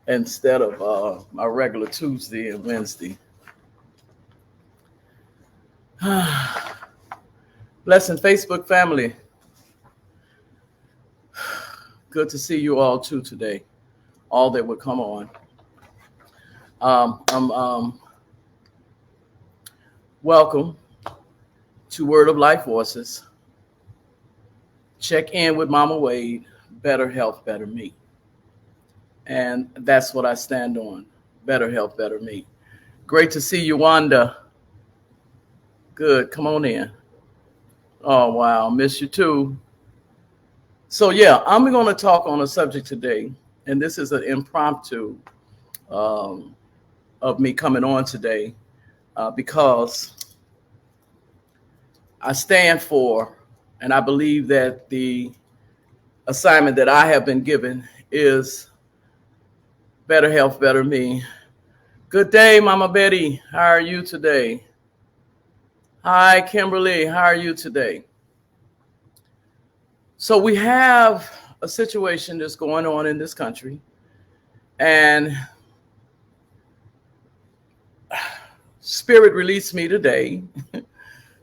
instead of my regular Tuesday and Wednesday. Blessing Facebook family. Good to see you all too today. All that would come on. Welcome to Word of Life Voices. Check in with Mama Wade. Better health, better me. And that's what I stand on. Better health, better me. Great to see you, Wanda. Good. Come on in. Oh, wow. Miss you too. So, yeah, I'm going to talk on a subject today. And this is an impromptu of me coming on today because I stand for, and I believe that the assignment that I have been given is better health, better me. Good day, Mama Betty. How are you today? Hi, Kimberly. How are you today? So we have a situation that's going on in this country, and Spirit released me today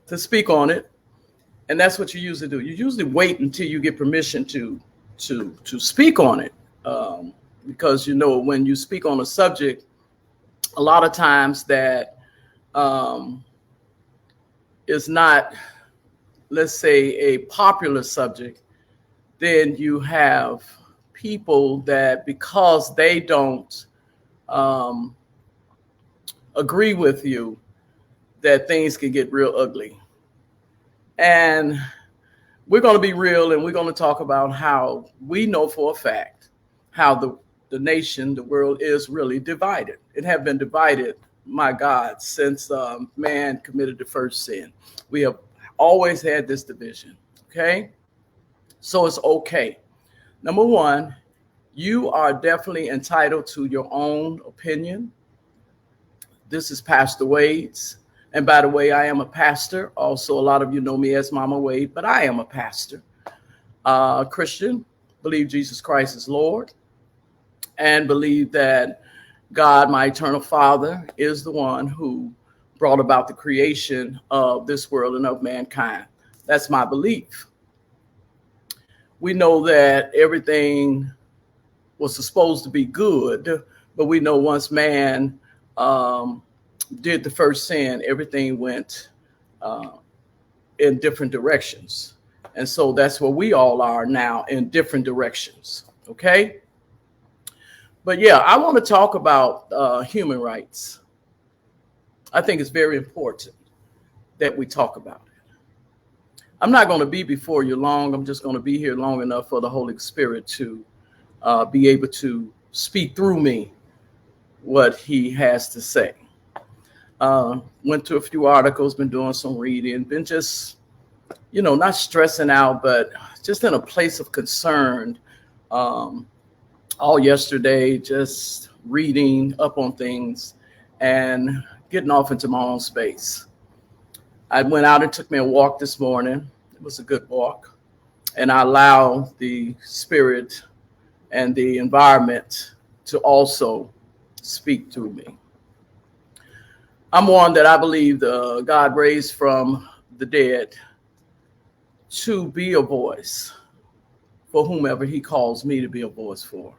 to speak on it. And that's what you usually do. You usually wait until you get permission to speak on it. Because, you know, when you speak on a subject, a lot of times that is not, let's say, a popular subject, then you have people that because they don't agree with you, that things can get real ugly. And we're going to be real, and we're going to talk about how we know for a fact how the nation, the world is really divided. It have been divided, my God, since man committed the first sin. We have always had this division, okay? So it's okay. Number one, you are definitely entitled to your own opinion. This is Pastor Wade's. And by the way, I am a pastor. Also, a lot of you know me as Mama Wade, but I am a pastor. Christian, believe Jesus Christ is Lord, and believe that God, my eternal Father, is the one who brought about the creation of this world and of mankind. That's my belief. We know that everything was supposed to be good, but we know once man did the first sin, everything went in different directions. And so that's where we all are now, in different directions. Okay. But yeah, I want to talk about human rights. I think it's very important that we talk about it. I'm not going to be before you long. I'm just going to be here long enough for the Holy Spirit to be able to speak through me what he has to say. Went to a few articles, been doing some reading, been just, you know, not stressing out, but just in a place of concern all yesterday, just reading up on things and getting off into my own space. I went out and took me a walk this morning. It was a good walk. And I allow the spirit and the environment to also speak through me. I'm one that I believe God raised from the dead to be a voice for whomever he calls me to be a voice for.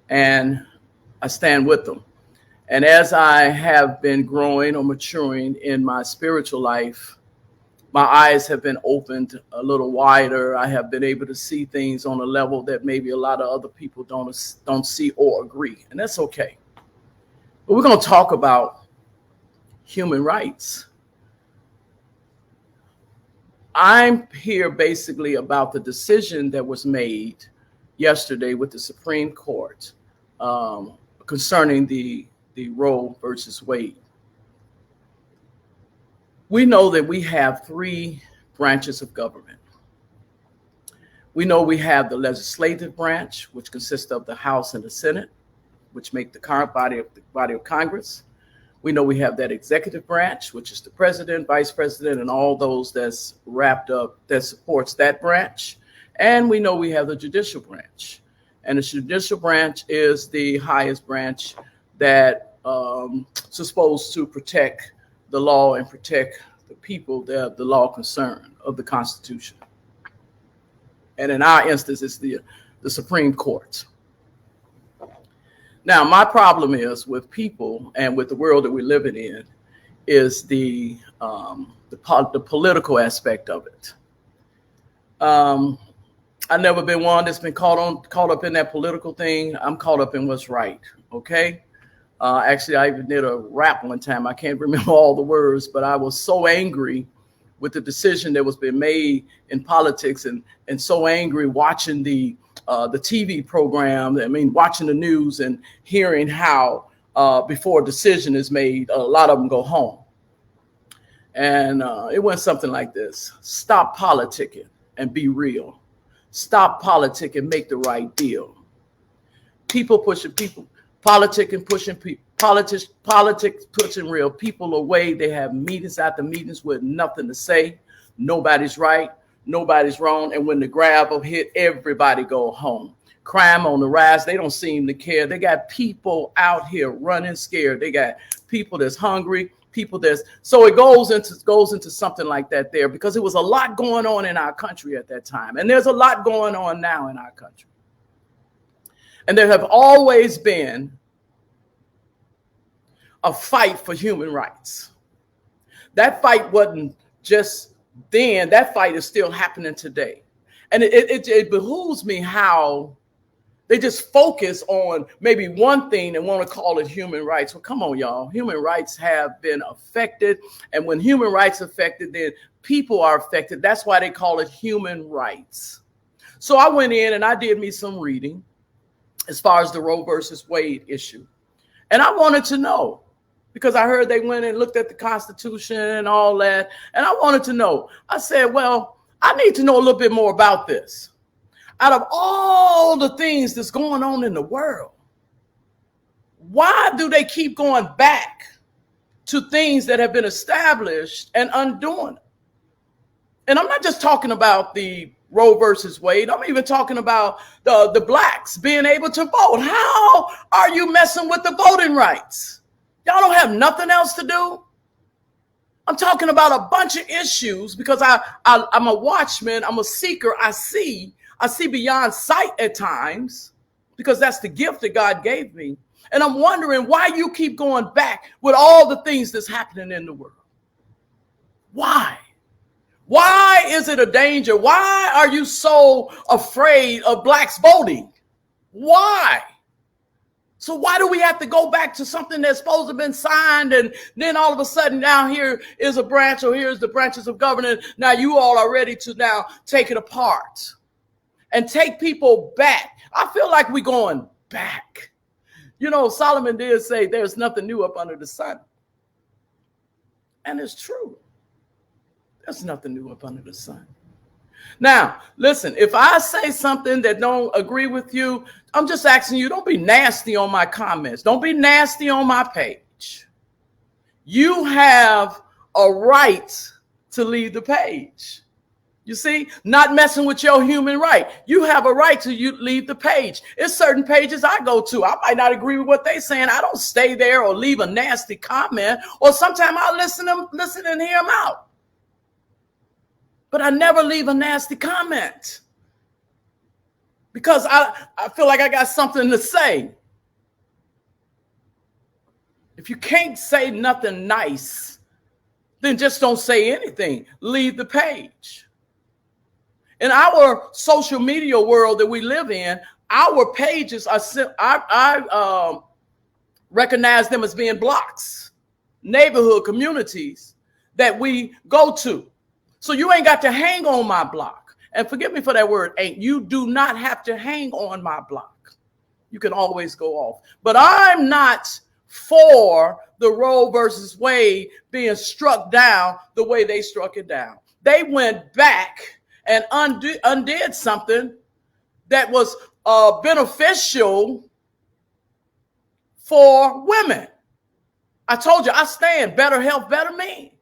And I stand with them. And as I have been growing or maturing in my spiritual life, my eyes have been opened a little wider. I have been able to see things on a level that maybe a lot of other people don't see or agree. And that's okay. But we're going to talk about human rights. I'm here basically about the decision that was made yesterday with the Supreme Court concerning the Roe versus Wade. We know that we have three branches of government. We know we have the legislative branch, which consists of the House and the Senate, which make the current body of Congress. We know we have that executive branch, which is the president, vice president, and all those that's wrapped up that supports that branch. And we know we have the judicial branch. And the judicial branch is the highest branch that is supposed to protect the law and protect the people that the law concerned of the Constitution. And in our instance, it's the Supreme Court. Now, my problem is with people and with the world that we're living in is the political aspect of it. I've never been one that's been caught up in that political thing. I'm caught up in what's right. Okay. Actually, I even did a rap one time. I can't remember all the words, but I was so angry with the decision that was being made in politics, and so angry watching the TV program. I mean, watching the news and hearing how before a decision is made, a lot of them go home. And it went something like this: stop politicking and be real. Stop politicking, make the right deal. People pushing people, politicking pushing people, politics pushing real people away. They have meetings after meetings with nothing to say. Nobody's right, nobody's wrong. And when the gravel hit, everybody go home. Crime on the rise. They don't seem to care. They got people out here running scared. They got people that's hungry. So it goes into something like that there, because it was a lot going on in our country at that time. And there's a lot going on now in our country. And there have always been a fight for human rights. That fight wasn't just then, that fight is still happening today. And it behooves me how they just focus on maybe one thing and want to call it human rights. Well, come on, y'all. Human rights have been affected. And when human rights are affected, then people are affected. That's why they call it human rights. So I went in and I did me some reading as far as the Roe versus Wade issue. And I wanted to know, because I heard they went and looked at the Constitution and all that. And I wanted to know. I said, well, I need to know a little bit more about this. Out of all the things that's going on in the world, why do they keep going back to things that have been established and undoing it? And I'm not just talking about the Roe versus Wade. I'm even talking about the blacks being able to vote. How are you messing with the voting rights? Y'all don't have nothing else to do? I'm talking about a bunch of issues, because I'm a watchman. I'm a seeker. I see beyond sight at times, because that's the gift that God gave me. And I'm wondering why you keep going back with all the things that's happening in the world. Why? Why is it a danger? Why are you so afraid of blacks voting? Why? So why do we have to go back to something that's supposed to have been signed, and then all of a sudden now here is a branch, or here's the branches of government. Now you all are ready to now take it apart and take people back. I feel like we're going back. You know, Solomon did say there's nothing new up under the sun. And it's true. There's nothing new up under the sun. Now, listen, if I say something that don't agree with you, I'm just asking you, don't be nasty on my comments. Don't be nasty on my page. You have a right to leave the page. You see, not messing with your human right. You have a right to leave the page. There's certain pages I go to. I might not agree with what they're saying. I don't stay there or leave a nasty comment, or sometimes I'll listen and hear them out. But I never leave a nasty comment, because I feel like I got something to say. If you can't say nothing nice, then just don't say anything. Leave the page. In our social media world that we live in, our pages are, I recognize them as being blocks, neighborhood communities that we go to. So you ain't got to hang on my block. And forgive me for that word, ain't. You do not have to hang on my block. You can always go off. But I'm not for the Roe versus Wade being struck down the way they struck it down. They went back and undid something that was beneficial for women. I told you, I stand better health, better me.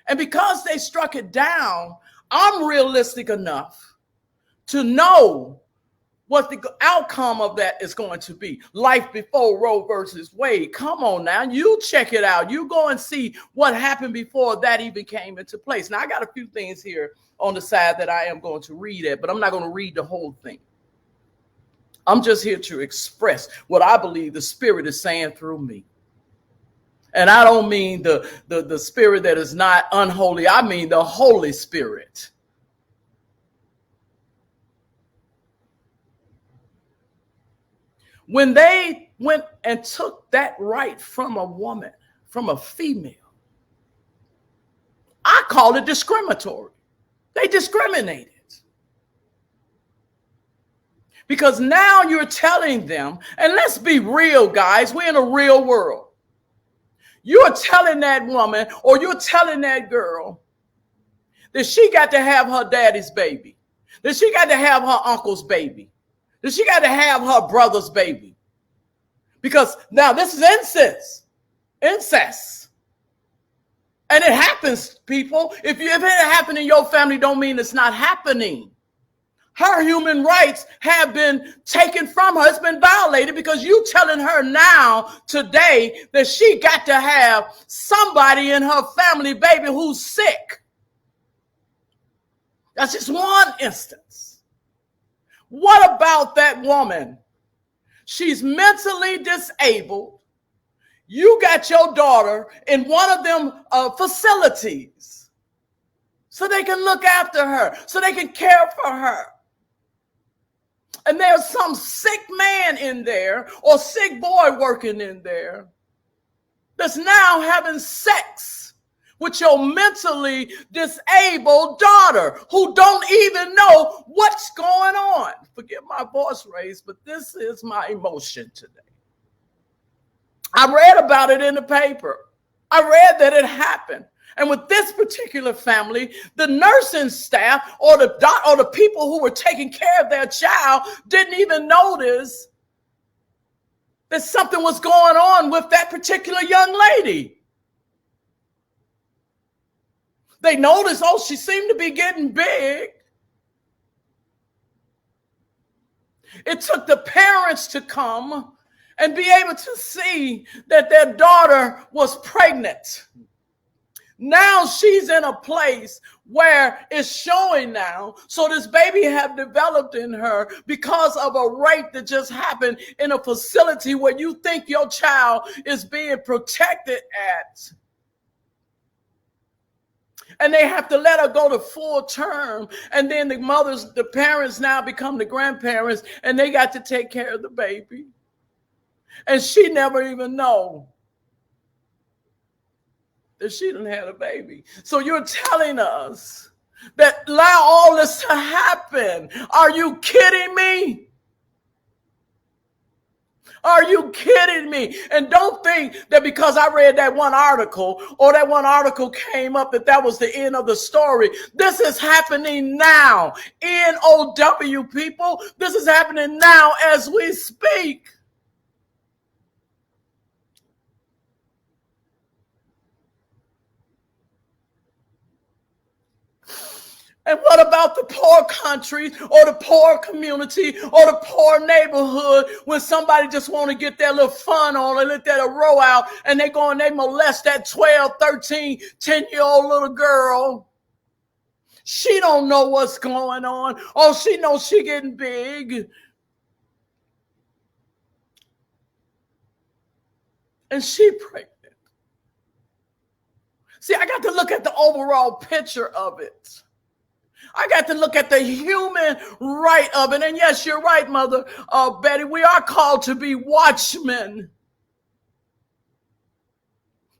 And because they struck it down, I'm realistic enough to know what the outcome of that is going to be. Life before Roe versus Wade. Come on now, you check it out. You go and see what happened before that even came into place. Now, I got a few things here on the side that I am going to read it, but I'm not going to read the whole thing. I'm just here to express what I believe the Spirit is saying through me. And I don't mean the spirit that is not unholy. I mean the Holy Spirit. When they went and took that right from a woman, from a female, I call it discriminatory. They discriminated. Because now you're telling them, and let's be real, guys, we're in a real world. You're telling that woman or you're telling that girl that she got to have her daddy's baby, that she got to have her uncle's baby, that she got to have her brother's baby. Because now this is incest. And it happens, people. If it happened in your family, don't mean it's not happening. Her human rights have been taken from her. It's been violated because you telling her now, today, that she got to have somebody in her family, baby, who's sick. That's just one instance. What about that woman? She's mentally disabled. You got your daughter in one of them facilities so they can look after her, so they can care for her. And there's some sick man in there or sick boy working in there that's now having sex with your mentally disabled daughter who don't even know what's going on. Forget my voice raised, but this is my emotion today. I read about it in the paper. I read that it happened. And with this particular family, the nursing staff or the people who were taking care of their child didn't even notice that something was going on with that particular young lady. They noticed, oh, she seemed to be getting big. It took the parents to come and be able to see that their daughter was pregnant. Now she's in a place where it's showing now. So this baby have developed in her because of a rape that just happened in a facility where you think your child is being protected at. And they have to let her go to full term. And then the parents now become the grandparents and they got to take care of the baby. And she never even know that she done had a baby. So you're telling us that allow all this to happen. Are you kidding me? Are you kidding me? And don't think that because I read that one article or that one article came up that was the end of the story. This is happening now. NOW, people. This is happening now as we speak. And what about the poor country or the poor community or the poor neighborhood when somebody just want to get their little fun on and let that row out and they go and they molest that 12, 13, 10-year-old little girl? She don't know what's going on. Oh, she knows she getting big. And she pregnant. See, I got to look at the overall picture of it. I got to look at the human right of it. And yes, you're right, Mother Betty. We are called to be watchmen.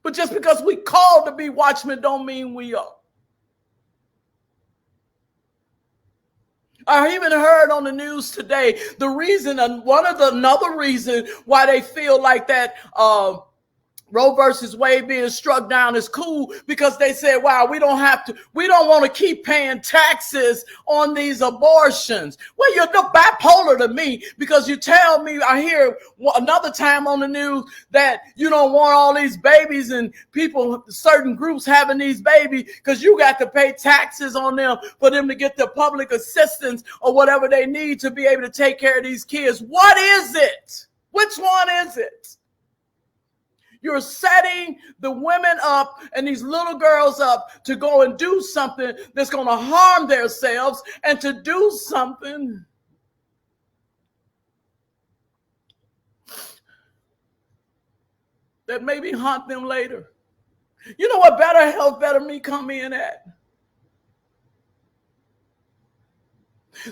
But just because we called to be watchmen don't mean we are. I even heard on the news today the reason, another reason why they feel like that Roe versus Wade being struck down is cool because they said, wow, we don't want to keep paying taxes on these abortions. Well, you're bipolar to me because you tell me, I hear another time on the news that you don't want all these babies and people, certain groups having these babies because you got to pay taxes on them for them to get the public assistance or whatever they need to be able to take care of these kids. What is it? Which one is it? You're setting the women up and these little girls up to go and do something that's going to harm themselves and to do something that maybe haunt them later. You know what Better Health, Better Me come in at?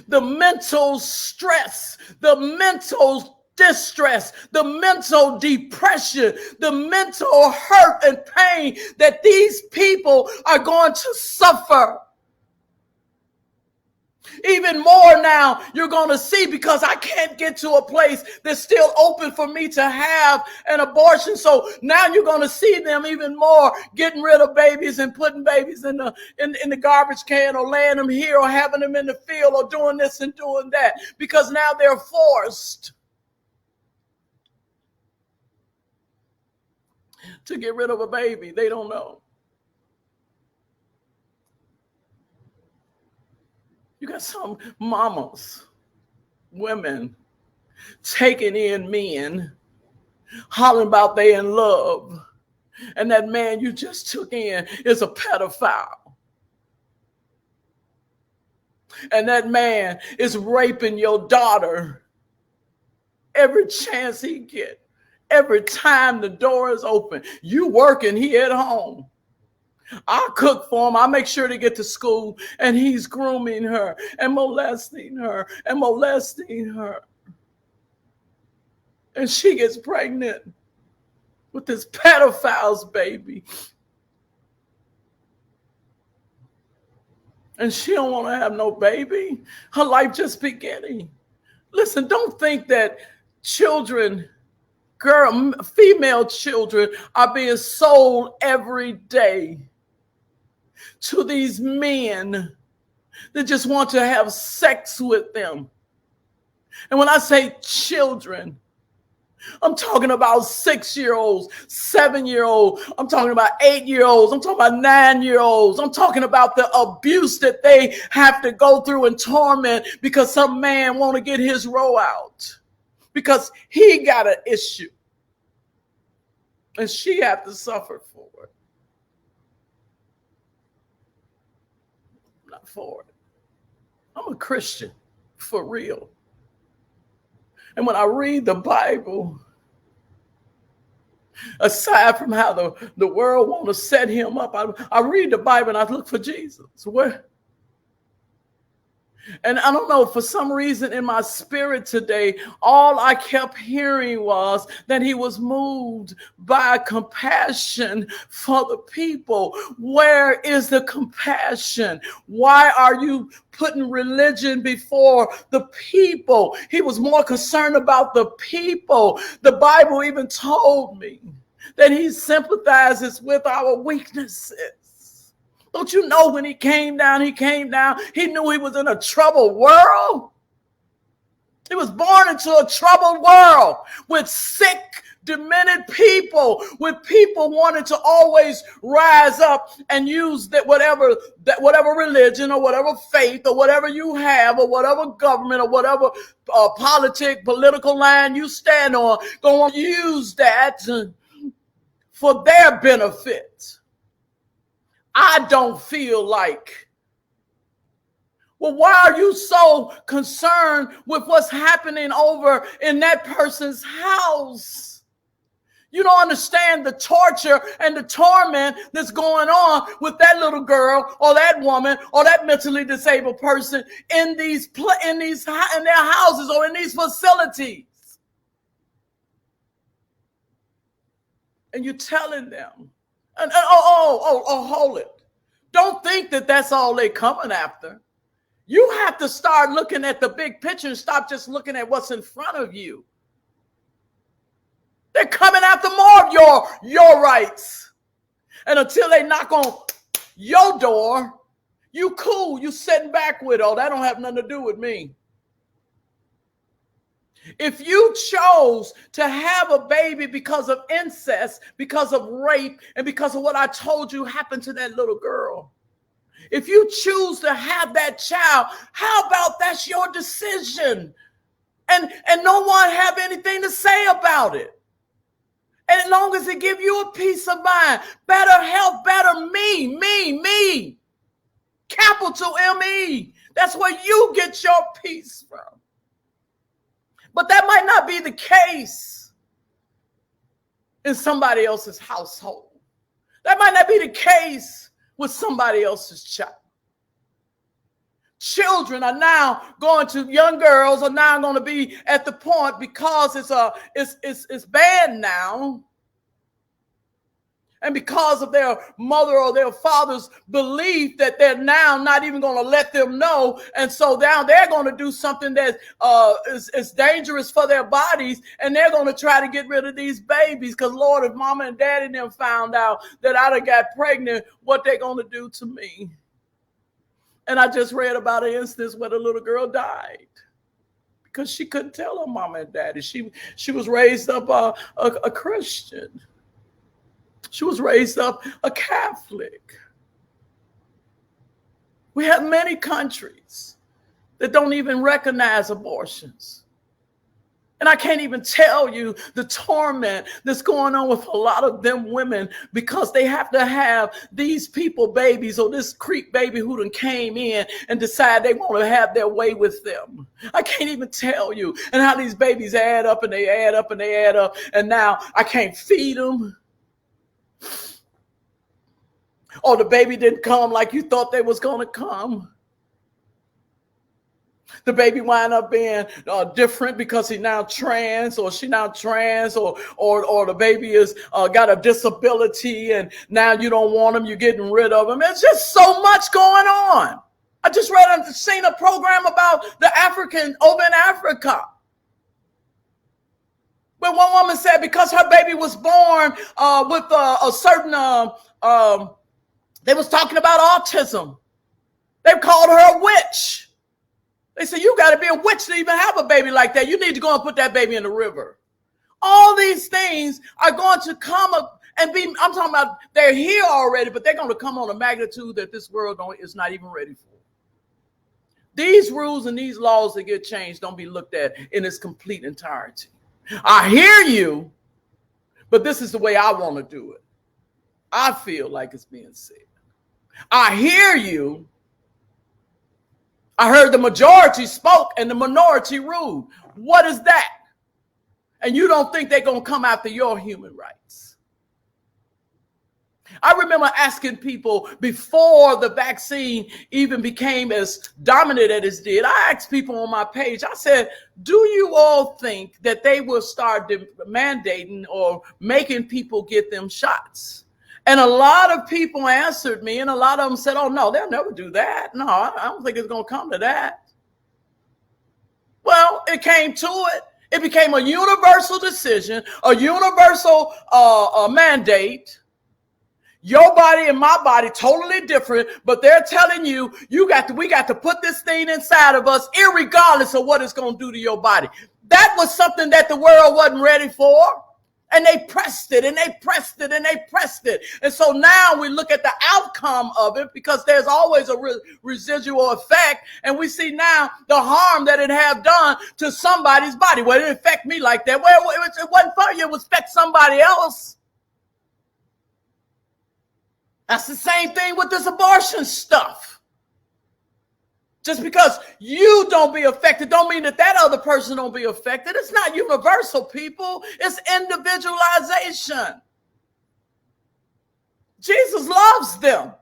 The mental stress, the mental distress, the mental depression, the mental hurt and pain that these people are going to suffer. Even more now you're going to see because I can't get to a place that's still open for me to have an abortion. So now you're going to see them even more getting rid of babies and putting babies in the garbage can or laying them here or having them in the field or doing this and doing that because now they're forced to get rid of a baby they don't know. You got some mamas, women, taking in men, hollering about they in love, and that man you just took in is a pedophile. And that man is raping your daughter every chance he gets. Every time the door is open, you working, he at home. I cook for him. I make sure to get to school, and he's grooming her and molesting her and molesting her. And she gets pregnant with this pedophile's baby. And she don't want to have no baby. Her life just beginning. Listen, don't think that children, female children are being sold every day to these men that just want to have sex with them. And when I say children, I'm talking about 6-year-olds, 7-year-olds. I'm talking about 8-year-olds. I'm talking about 9-year-olds. I'm talking about the abuse that they have to go through and torment because some man want to get his row out because he got an issue and she have to suffer for it. I'm not for it. I'm a Christian for real. And when I read the Bible, aside from how the world want to set him up, I read the Bible and I look for Jesus. Where? And I don't know, for some reason in my spirit today, all I kept hearing was that he was moved by compassion for the people. Where is the compassion? Why are you putting religion before the people? He was more concerned about the people. The Bible even told me that he sympathizes with our weaknesses. Don't you know when he came down, he knew he was in a troubled world. He was born into a troubled world with sick, demented people, with people wanting to always rise up and use whatever religion or whatever faith or whatever you have or whatever government or whatever political line you stand on, going to use that for their benefit. I don't feel like. Well, why are you so concerned with what's happening over in that person's house? You don't understand the torture and the torment that's going on with that little girl or that woman or that mentally disabled person in their houses or in these facilities. And you're telling them. And hold it. Don't think that that's all they're coming after. You have to start looking at the big picture and stop just looking at what's in front of you. They're coming after more of of your rights. And until they knock on your door, you cool, you sitting back with, oh, that don't have nothing to do with me. If you chose to have a baby because of incest, because of rape, and because of what I told you happened to that little girl, if you choose to have that child, how about that's your decision? And no one have anything to say about it. And as long as it give you a peace of mind, better health, better me. Capital M-E. That's where you get your peace from. But that might not be the case in somebody else's household. That might not be the case with somebody else's child. Children are now going to, young girls are now going to be at the point, because it's banned now, and because of their mother or their father's belief that they're now not even going to let them know. And so now they're going to do something that is dangerous for their bodies. And they're going to try to get rid of these babies. Because, Lord, if mama and daddy and them found out that I done got pregnant, what they going to do to me? And I just read about an instance where the little girl died because she couldn't tell her mama and daddy. She was raised up a Christian. She was raised up a Catholic. We have many countries that don't even recognize abortions. And I can't even tell you the torment that's going on with a lot of them women, because they have to have these people babies, or this creep baby who done came in and decide they want to have their way with them. I can't even tell you. And how these babies add up and they add up and they add up. And now I can't feed them. Or the baby didn't come like you thought they was going to come. The baby wind up being different because he's now trans, or she now trans, or the baby is got a disability, and now you don't want him, you're getting rid of him. There's just so much going on. I just seen a program about the African over in Africa, where one woman said because her baby was born with a certain, they was talking about autism. They called her a witch. They said, you got to be a witch to even have a baby like that. You need to go and put that baby in the river. All these things are going to come up and be, I'm talking about they're here already, but they're going to come on a magnitude that this world is not even ready for. These rules and these laws that get changed don't be looked at in its complete entirety. I hear you, but this is the way I want to do it. I feel like it's being said. I hear you. I heard the majority spoke and the minority ruled. What is that? And you don't think they're going to come after your human rights? I remember asking people before the vaccine even became as dominant as it did. I asked people on my page, I said, do you all think that they will start mandating or making people get them shots? And a lot of people answered me, and a lot of them said, oh, no, they'll never do that. No, I don't think it's going to come to that. Well, it came to it. It became a universal decision, a universal mandate. Your body and my body, totally different, but they're telling you, we got to put this thing inside of us, irregardless of what it's going to do to your body. That was something that the world wasn't ready for. And they pressed it and they pressed it and they pressed it. And so now we look at the outcome of it, because there's always a residual effect. And we see now the harm that it have done to somebody's body. Well, it didn't affect me like that. Well, it wasn't for you. It would affect somebody else. That's the same thing with this abortion stuff. Just because you don't be affected don't mean that that other person don't be affected. It's not universal, people. It's individualization. Jesus loves them.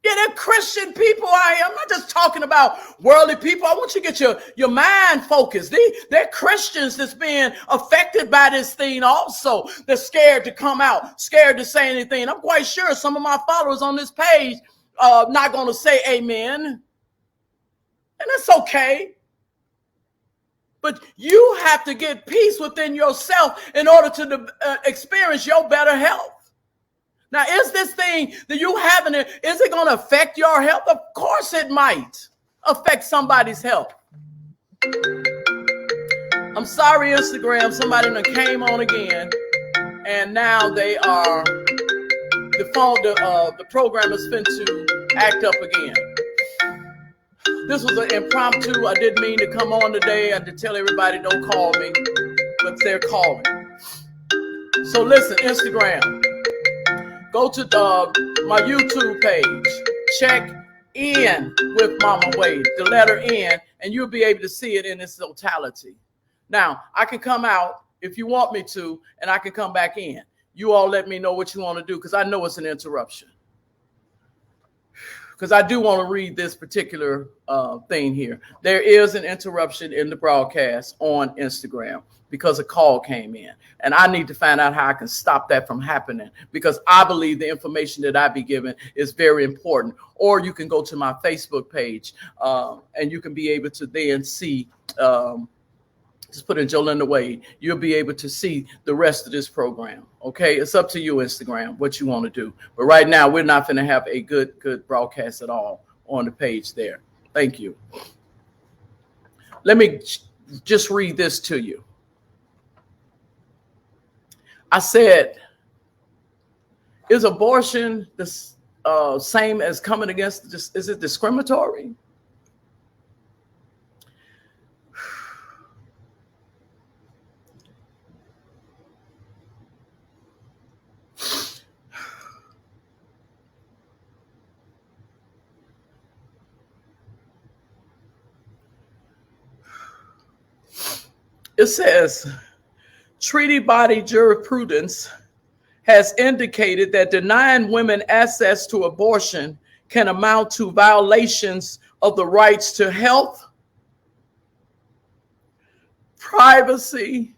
Yeah, they're Christian people out here. I'm not just talking about worldly people. I want you to get your mind focused. They're Christians that's being affected by this thing also. They're scared to come out, scared to say anything. I'm quite sure some of my followers on this page not going to say amen. And that's okay. But you have to get peace within yourself in order to experience your better health. Now, is this thing that you having, is it going to affect your health? Of course it might affect somebody's health. I'm sorry, Instagram, somebody done came on again, and now they are, the program is fin to act up again. This was an impromptu. I didn't mean to come on today. I had to tell everybody don't call me, but they're calling. So listen, Instagram, go to my YouTube page, check in with Mama Wade, the letter N, and you'll be able to see it in its totality. Now, I can come out if you want me to, and I can come back in. You all let me know what you want to do, because I know it's an interruption. Because I do want to read this particular thing here. There is an interruption in the broadcast on Instagram because a call came in. And I need to find out how I can stop that from happening, because I believe the information that I be given is very important. Or you can go to my Facebook page and you can be able to then see, just put in Jolinda Wade, you'll be able to see the rest of this program. Okay, it's up to you, Instagram, what you want to do. But right now, we're not going to have a good broadcast at all on the page there. Thank you. Let me just read this to you. I said, is abortion the same as coming against, is it discriminatory? It says, treaty body jurisprudence has indicated that denying women access to abortion can amount to violations of the rights to health, privacy,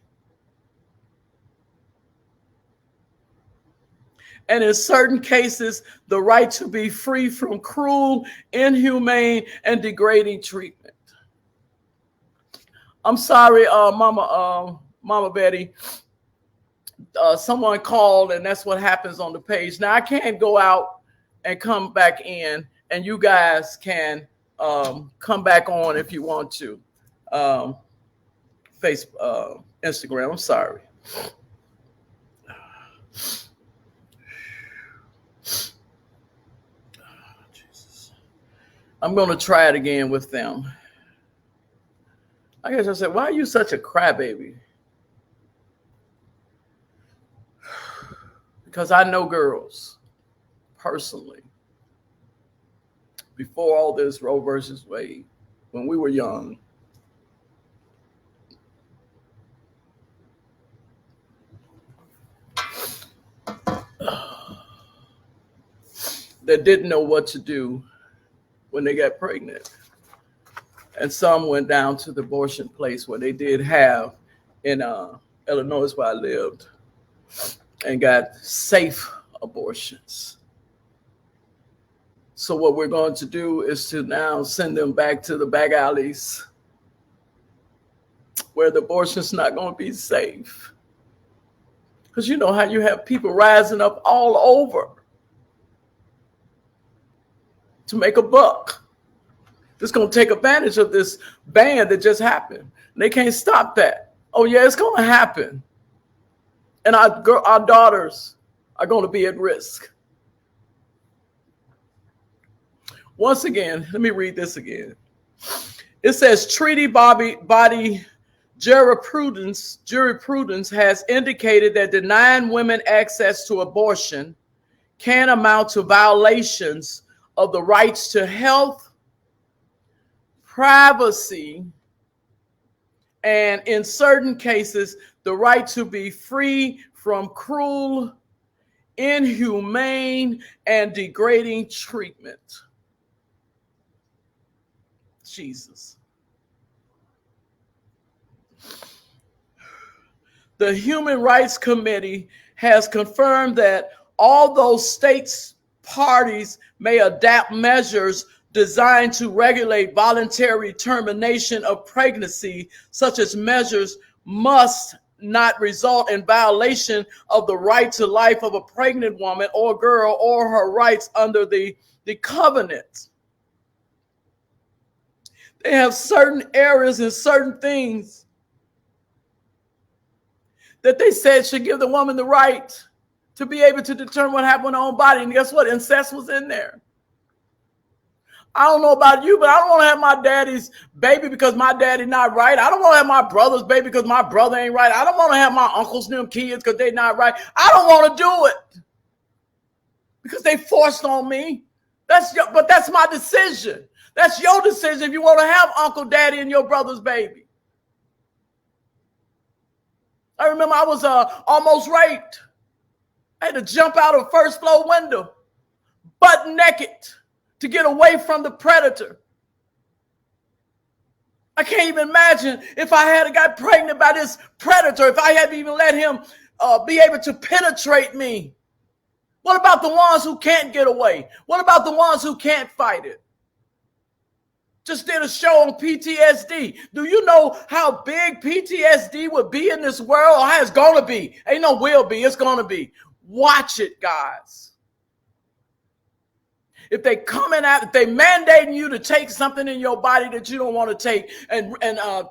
and in certain cases, the right to be free from cruel, inhumane, and degrading treatment. I'm sorry, Mama Betty. Someone called, and that's what happens on the page. Now, I can't go out and come back in, and you guys can come back on if you want to. Facebook, Instagram, I'm sorry. Jesus. I'm going to try it again with them. I guess I said, why are you such a crybaby? Because I know girls personally. Before all this Roe versus Wade, when we were young, that didn't know what to do when they got pregnant. And some went down to the abortion place where they did have in Illinois, where I lived, and got safe abortions. So what we're going to do is to now send them back to the back alleys where the abortion's not going to be safe. Because you know how you have people rising up all over to make a buck. It's going to take advantage of this ban that just happened. And they can't stop that. Oh, yeah, it's going to happen. And our daughters are going to be at risk. Once again, let me read this again. It says, treaty body jurisprudence has indicated that denying women access to abortion can amount to violations of the rights to health, privacy, and in certain cases, the right to be free from cruel, inhumane, and degrading treatment. Jesus. The Human Rights Committee has confirmed that although states' parties may adapt measures designed to regulate voluntary termination of pregnancy, such as measures must not result in violation of the right to life of a pregnant woman or girl or her rights under the covenant. They have certain areas and certain things that they said should give the woman the right to be able to determine what happened with her own body. And guess what? Incest was in there. I don't know about you, but I don't want to have my daddy's baby because my daddy not right. I don't want to have my brother's baby because my brother ain't right. I don't want to have my uncles and them kids because they not right. I don't want to do it because they forced on me. But that's my decision. That's your decision if you want to have uncle, daddy, and your brother's baby. I remember I was almost raped. I had to jump out of a first floor window, butt naked, to get away from the predator. I can't even imagine if I had got pregnant by this predator, if I had even let him be able to penetrate me. What about the ones who can't get away? What about the ones who can't fight it? Just did a show on PTSD. Do you know how big PTSD would be in this world? Or how it's going to be? Ain't no will be. It's going to be. Watch it, guys. If they coming out, if they mandating you to take something in your body that you don't want to take and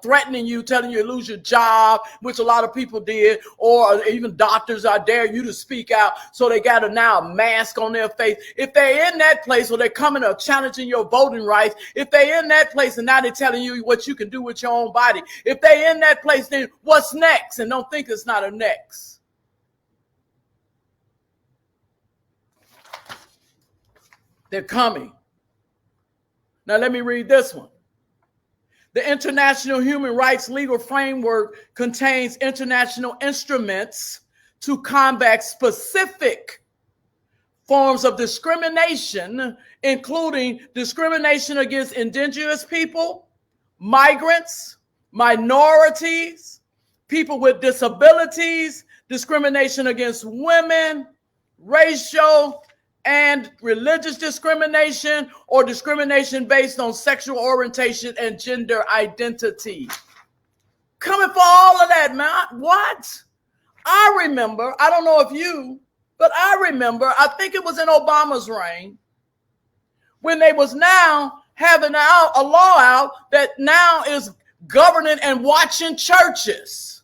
threatening you, telling you to lose your job, which a lot of people did, or even doctors are dare you to speak out, so they got now a mask on their face. If they're in that place or they're coming up challenging your voting rights, if they're in that place and now they're telling you what you can do with your own body, if they're in that place, then what's next? And don't think it's not a next. They're coming. Now let me read this one. The International Human Rights Legal Framework contains international instruments to combat specific forms of discrimination, including discrimination against indigenous people, migrants, minorities, people with disabilities, discrimination against women, racial and religious discrimination, or discrimination based on sexual orientation and gender identity. Coming for all of that, man. What? I remember, I don't know if you, but I remember, I think it was in Obama's reign, when they was now having a law out that now is governing and watching churches.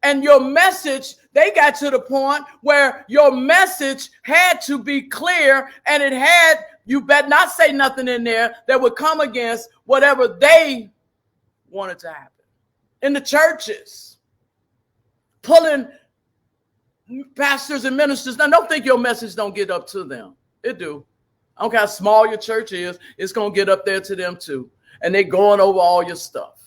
And your message, they got to the point where your message had to be clear, and it had, you better not say nothing in there that would come against whatever they wanted to happen. In the churches, pulling pastors and ministers. Now, don't think your message don't get up to them. It do. I don't care how small your church is, it's going to get up there to them too. And they going over all your stuff.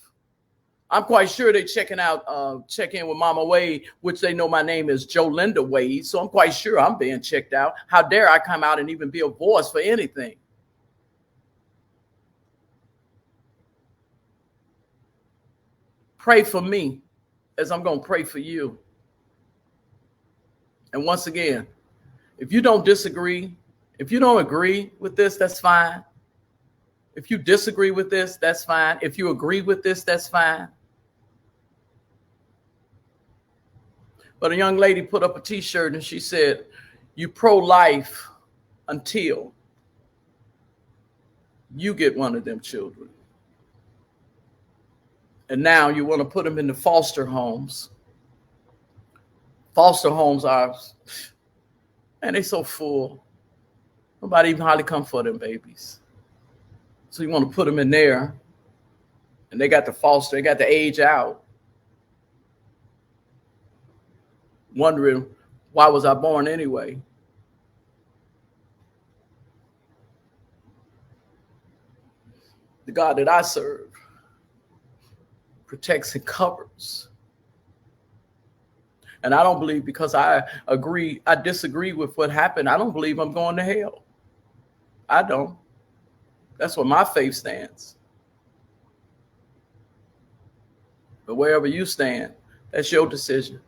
I'm quite sure they check in with Mama Wade, which they know my name is Jolinda Wade. So I'm quite sure I'm being checked out. How dare I come out and even be a voice for anything? Pray for me as I'm going to pray for you. And once again, if you don't disagree, if you don't agree with this, that's fine. If you disagree with this, that's fine. If you agree with this, that's fine. But a young lady put up a t-shirt and she said, you pro-life until you get one of them children. And now you want to put them into foster homes. Foster homes are, man, they so full. Nobody even hardly come for them babies. So you want to put them in there, and they got the foster, they got the age out. Wondering, why was I born anyway? The God that I serve protects and covers. And I don't believe because I disagree with what happened, I don't believe I'm going to hell. I don't. That's where my faith stands. But wherever you stand, that's your decision.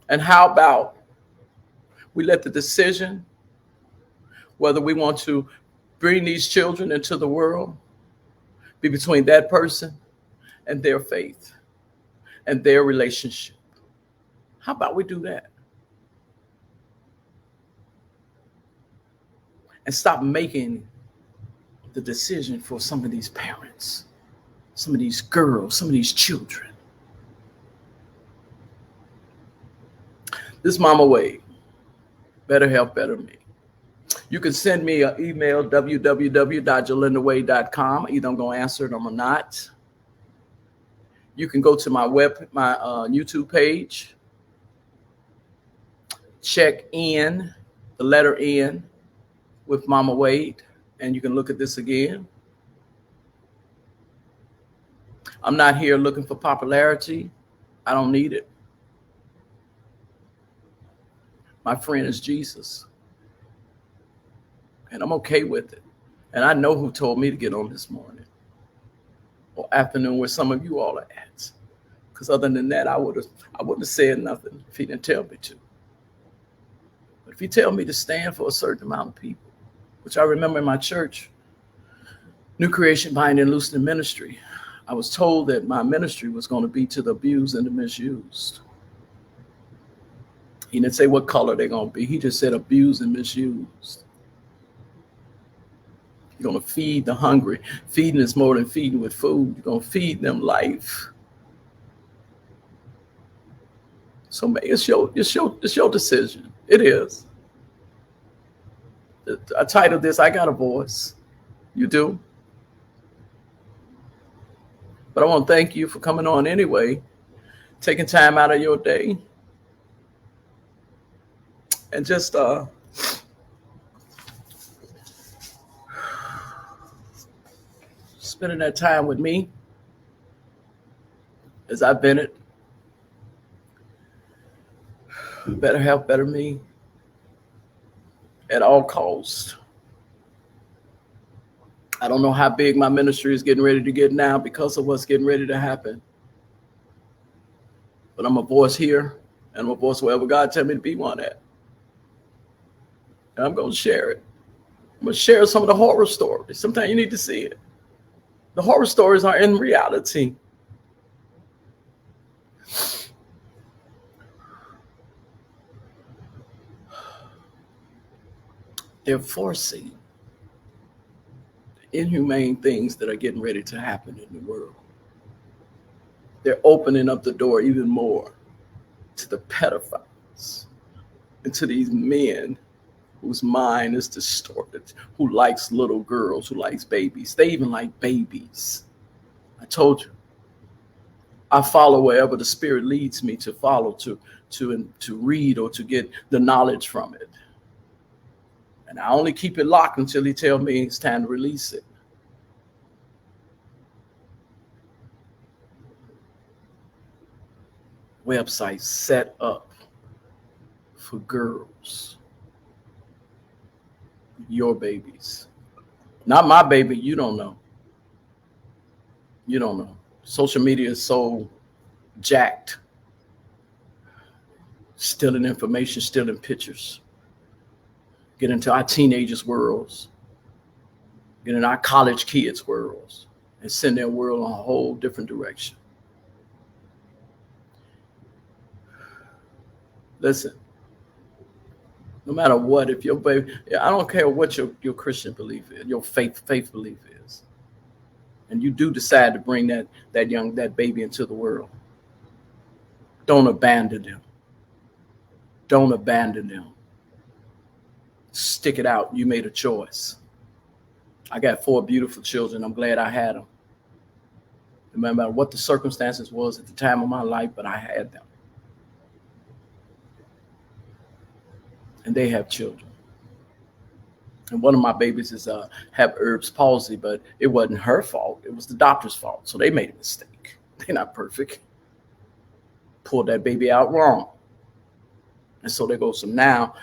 And how about we let the decision, whether we want to bring these children into the world be between that person and their faith and their relationship. How about we do that? And stop making the decision for some of these parents, some of these girls, some of these children. This Mama Wade, Better Health, Better Me. You can send me an email, www.jolindawade.com. Either I'm going to answer it or I'm not. You can go to my YouTube page, check in, the letter N with Mama Wade, and you can look at this again. I'm not here looking for popularity. I don't need it. My friend is Jesus. And I'm okay with it. And I know who told me to get on this morning or afternoon where some of you all are at. Because other than that, I wouldn't have said nothing if he didn't tell me to. But if he tell me to stand for a certain amount of people, which I remember in my church, New Creation Binding and Loosening Ministry, I was told that my ministry was going to be to the abused and the misused. He didn't say what color they're going to be. He just said abused and misused. You're going to feed the hungry. Feeding is more than feeding with food. You're going to feed them life. So it's your decision. It is. I titled this, I Got a Voice. You do. But I want to thank you for coming on anyway, taking time out of your day. And just spending that time with me as I've been it. Better Health, Better Me at all costs. I don't know how big my ministry is getting ready to get now because of what's getting ready to happen. But I'm a voice here, and I'm a voice wherever God tells me to be one at. And I'm going to share it. I'm going to share some of the horror stories. Sometimes you need to see it. The horror stories are in reality. They're forcing the inhumane things that are getting ready to happen in the world. They're opening up the door even more to the pedophiles and to these men whose mind is distorted, who likes little girls, who likes babies. They even like babies. I told you. I follow wherever the Spirit leads me to follow, to read or to get the knowledge from it. And I only keep it locked until he tells me it's time to release it. Websites set up for girls. Your babies. Not my baby. You don't know. You don't know. Social media is so jacked. Stealing information, stealing pictures. Get into our teenagers' worlds. Get in our college kids' worlds. And send their world in a whole different direction. Listen. No matter what, if your baby, I don't care what your Christian belief is, your faith belief is, and you do decide to bring that baby into the world, don't abandon them. Don't abandon them. Stick it out. You made a choice. I got 4 beautiful children. I'm glad I had them. No matter what the circumstances was at the time of my life, but I had them. And they have children. And one of my babies is have Erb's palsy, but it wasn't her fault. It was the doctor's fault. So they made a mistake. They're not perfect. Pulled that baby out wrong. And so there goes some now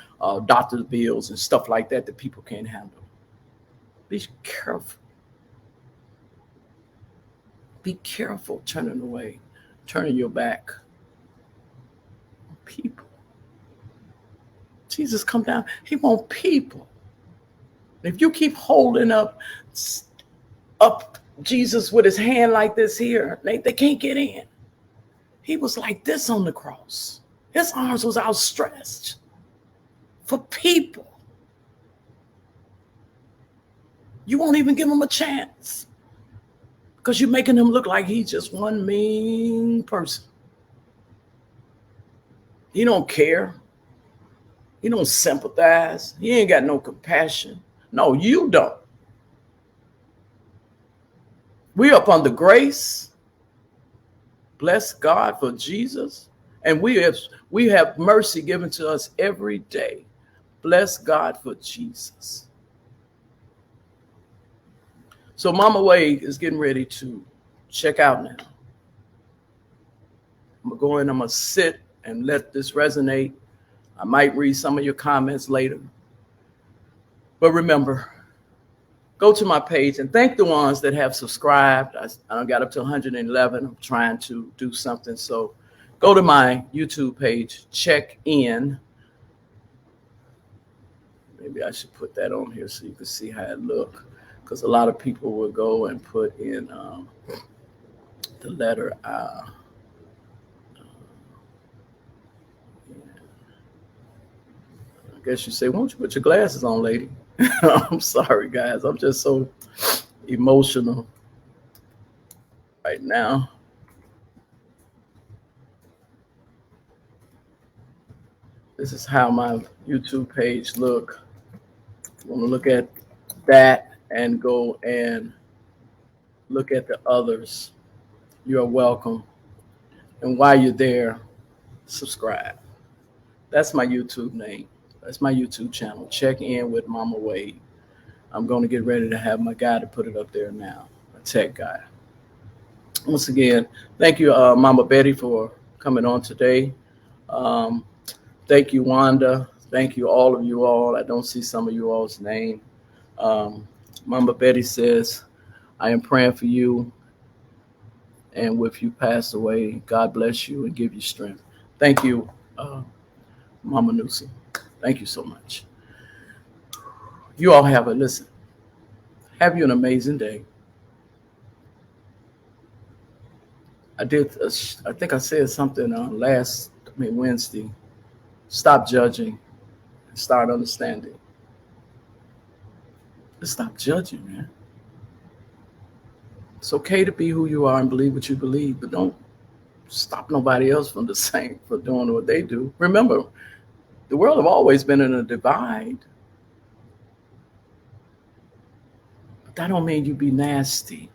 doctor's bills and stuff like that people can't handle. Be careful. Be careful turning away, turning your back on people. Jesus come down. He wants people. If you keep holding up Jesus with his hand like this here, they can't get in. He was like this on the cross. His arms was outstretched for people. You won't even give him a chance because you're making him look like he's just one mean person. He don't care. He don't sympathize. He ain't got no compassion. No, you don't. We up under grace. Bless God for Jesus. And we have mercy given to us every day. Bless God for Jesus. So Mama Wade is getting ready to check out now. I'm going to go in, I'm going to sit and let this resonate. I might read some of your comments later. But remember, go to my page and thank the ones that have subscribed. I got up to 111. I'm trying to do something. So go to my YouTube page, check in. Maybe I should put that on here so you can see how it looks. Because a lot of people will go and put in the letter I. I guess you say, won't you put your glasses on, lady? I'm sorry, guys. I'm just so emotional right now. This is how my YouTube page look. You want to look at that and go and look at the others. You're welcome. And while you're there, subscribe. That's my YouTube name. That's my YouTube channel. Check in with Mama Wade. I'm going to get ready to have my guy to put it up there now, a tech guy. Once again, thank you, Mama Betty, for coming on today. Thank you, Wanda. Thank you, all of you all. I don't see some of you all's name. Mama Betty says, I am praying for you. And if you pass away, God bless you and give you strength. Thank you, Mama Newsom. Thank you so much. You all have you an amazing day. I think I said something Wednesday. Stop judging and start understanding. Just stop judging, man. It's okay to be who you are and believe what you believe, but don't stop nobody else from doing what they do. Remember, the world have always been in a divide. But that don't mean you be nasty.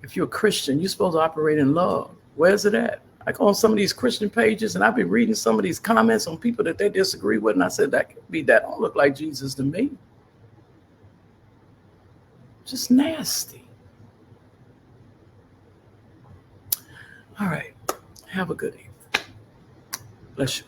If you're a Christian, you're supposed to operate in love. Where's it at? I go on some of these Christian pages and I've been reading some of these comments on people that they disagree with. And I said, that don't look like Jesus to me. Just nasty. All right. Have a good evening. Bless you.